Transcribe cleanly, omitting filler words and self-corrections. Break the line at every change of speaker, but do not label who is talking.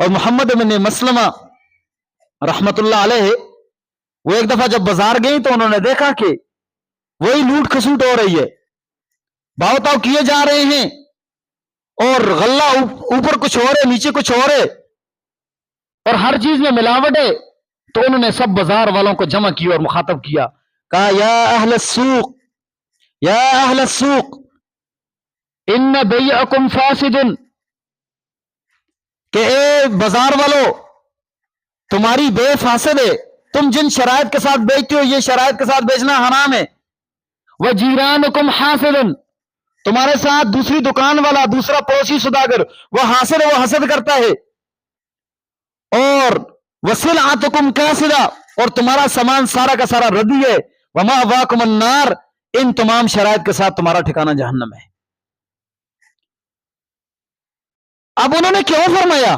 اور محمد بن مسلمہ رحمت اللہ علیہ وہ ایک دفعہ جب بازار گئی تو انہوں نے دیکھا کہ وہی لوٹ کھسوٹ ہو رہی ہے، بھاؤ تاؤ کیے جا رہے ہیں، اور غلہ اوپر کچھ اور ہے نیچے کچھ اور ہے، اور ہر چیز میں ملاوٹ ہے۔ تو انہوں نے سب بازار والوں کو جمع کیا اور مخاطب کیا، کہا یا اہل السوق، یا اہل السوق ان بیعکم فاسد، کہ اے بازار والو تمہاری بے فاسد ہے، تم جن شرائط کے ساتھ بیچتے ہو یہ شرائط کے ساتھ بیچنا حرام ہے۔ وجیرانکم حاسد، تمہارے ساتھ دوسری دکان والا، دوسرا پڑوسی سوداگر وہ حاسد ہے، وہ حسد کرتا ہے۔ اور وسلعتکم کاسدہ، اور تمہارا سامان سارا کا سارا ردی ہے۔ ومأواکم النار، ان تمام شرائط کے ساتھ تمہارا ٹھکانہ جہنم ہے۔ اب انہوں نے کیوں فرمایا؟